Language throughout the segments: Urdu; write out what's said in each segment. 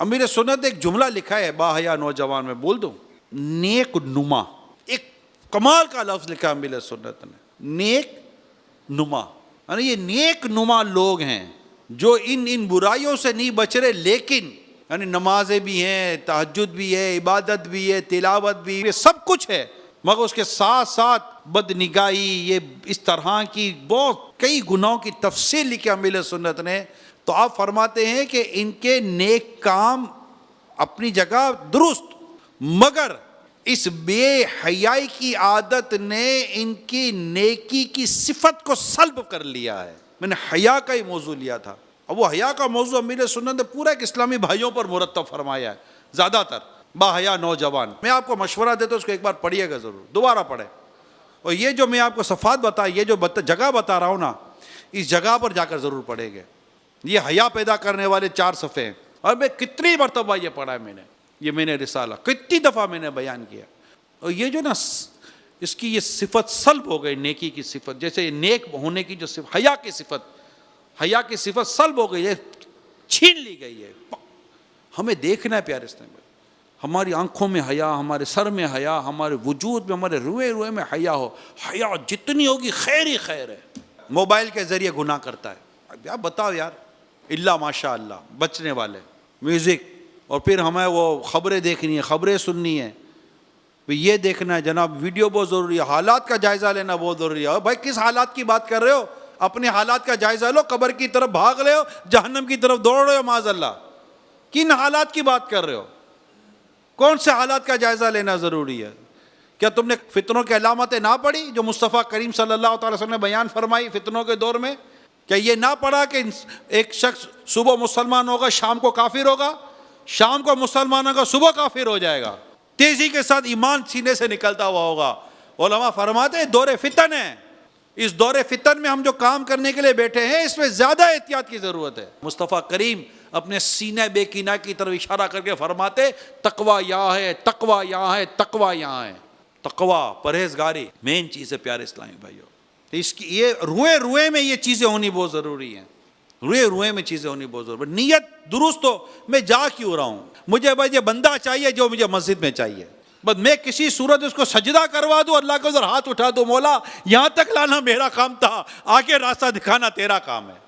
امیر سنت نے ایک جملہ لکھا ہے باحیا نوجوان میں، بول دوں، نیک نما، ایک کمال کا لفظ لکھا امیر سنت نے، نیک نما، یعنی یہ نیک نما لوگ ہیں جو ان برائیوں سے نہیں بچ رہے، لیکن یعنی نمازیں بھی ہیں، تہجد بھی ہے، عبادت بھی ہے، تلاوت بھی ہے، سب کچھ ہے، مگر اس کے ساتھ ساتھ بد نگاہی، یہ اس طرح کی بہت کئی گناہوں کی تفصیل لکھی امیر سنت نے. تو آپ فرماتے ہیں کہ ان کے نیک کام اپنی جگہ درست، مگر اس بے حیائی کی عادت نے ان کی نیکی کی صفت کو سلب کر لیا ہے. میں نے حیا کا ہی موضوع لیا تھا، اب وہ حیا کا موضوع امیر سنت نے پورا ایک اسلامی بھائیوں پر مرتب فرمایا ہے، زیادہ تر باحیا نوجوان. میں آپ کو مشورہ دیتا ہوں اس کو ایک بار پڑھیے گا ضرور، دوبارہ پڑھیں. اور یہ جو میں آپ کو صفحات بتایا، یہ جو جگہ بتا رہا ہوں نا، اس جگہ پر جا کر ضرور پڑھیں گے. یہ حیا پیدا کرنے والے 4 صفحے ہیں، اور میں کتنی مرتبہ یہ پڑھا ہے، میں نے رسالہ کتنی دفعہ میں نے بیان کیا. اور یہ جو نا اس کی یہ صفت سلب ہو گئی، نیکی کی صفت، جیسے نیک ہونے کی جو صفت، حیا کی صفت سلب ہو گئی ہے، چھین لی گئی ہے. ہمیں دیکھنا ہے پیارے اسلام بھائی، ہماری آنکھوں میں حیا، ہمارے سر میں حیا، ہمارے وجود میں، ہمارے روئے میں حیا ہو. حیا جتنی ہوگی خیر ہی خیر ہے. موبائل کے ذریعے گناہ کرتا ہے، آپ بتاؤ یار، اللہ ماشاء اللہ بچنے والے، میوزک، اور پھر ہمیں وہ خبریں دیکھنی ہے، خبریں سننی ہے، یہ دیکھنا ہے جناب، ویڈیو بہت ضروری ہے، حالات کا جائزہ لینا بہت ضروری ہے. بھائی کس حالات کی بات کر رہے ہو؟ اپنے حالات کا جائزہ لو، قبر کی طرف بھاگ رہے ہو، جہنم کی طرف دوڑ رہے ہو معاذ اللہ. کن حالات کی بات کر رہے ہو؟ کون سے حالات کا جائزہ لینا ضروری ہے؟ کیا تم نے فتنوں کے علامتیں نہ پڑھی جو مصطفیٰ کریم صلی اللہ تعالی وسلم نے بیان فرمائی فتنوں کے دور میں؟ کیا یہ نہ پڑھا کہ ایک شخص صبح مسلمان ہوگا، شام کو کافر ہوگا، شام کو مسلمان ہوگا، صبح کافر ہو جائے گا، تیزی کے ساتھ ایمان سینے سے نکلتا ہوا ہوگا؟ علماء فرماتے ہیں دور فتن ہے، اس دور فتن میں ہم جو کام کرنے کے لیے بیٹھے ہیں اس میں زیادہ احتیاط کی ضرورت ہے. مصطفیٰ کریم اپنے سینہ بے کینہ کی طرف اشارہ کر کے فرماتے تقویٰ یہاں ہے، تقویٰ یہاں ہے، تقویٰ یہاں ہے. تقویٰ، پرہیزگاری مین چیز ہے پیارے اسلامی بھائیوں. اس کی یہ روئے میں یہ چیزیں ہونی بہت ضروری ہیں، روئے میں چیزیں ہونی بہت ضروری. نیت درست ہو، میں جا کیوں رہا ہوں، مجھے بھائی یہ بندہ چاہیے جو مجھے مسجد میں چاہیے، بس میں کسی صورت اس کو سجدہ کروا دوں، اللہ کے ادھر ہاتھ اٹھا دوں، مولا یہاں تک لانا میرا کام تھا، آگے راستہ دکھانا تیرا کام ہے،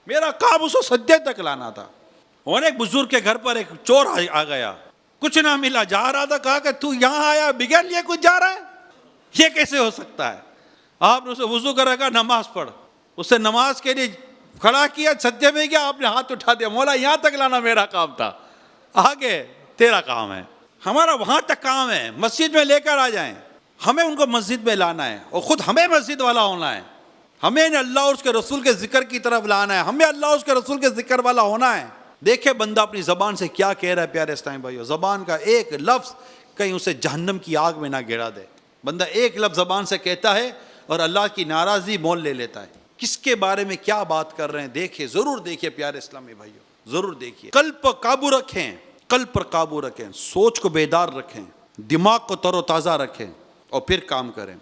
میرا کام اس کو سجدے تک لانا تھا. اور ایک بزرگ کے گھر پر ایک چور آ گیا، کچھ نہ ملا، جا رہا تھا، کہا کہ تو یہاں آیا بغیر لیے کچھ جا رہا ہے، یہ کیسے ہو سکتا ہے؟ آپ نے اسے وضو کر رکھا، نماز پڑھ، اسے نماز کے لیے کھڑا کیا، سجدے میں گیا، آپ نے ہاتھ اٹھا دیا، مولا یہاں تک لانا میرا کام تھا، آگے تیرا کام ہے. ہمارا وہاں تک کام ہے، مسجد میں لے کر آ جائیں، ہمیں ان کو مسجد میں لانا ہے، اور خود ہمیں مسجد والا ہونا ہے، ہمیں اللہ اور اس کے رسول کے ذکر کی طرف لانا ہے، ہمیں اللہ اور اس کے رسول کے ذکر والا ہونا ہے. دیکھیں بندہ اپنی زبان سے کیا کہہ رہا ہے پیارے اسلامی بھائیو، زبان کا ایک لفظ کہیں اسے جہنم کی آگ میں نہ گرا دے. بندہ ایک لفظ زبان سے کہتا ہے اور اللہ کی ناراضی مول لے لیتا ہے. کس کے بارے میں کیا بات کر رہے ہیں دیکھیں، ضرور دیکھیں پیارے اسلامی بھائیو، ضرور دیکھیے. قلب پر قابو رکھیں، قلب پر قابو رکھیں، سوچ کو بیدار رکھیں، دماغ کو تر و تازہ رکھیں، اور پھر کام کریں.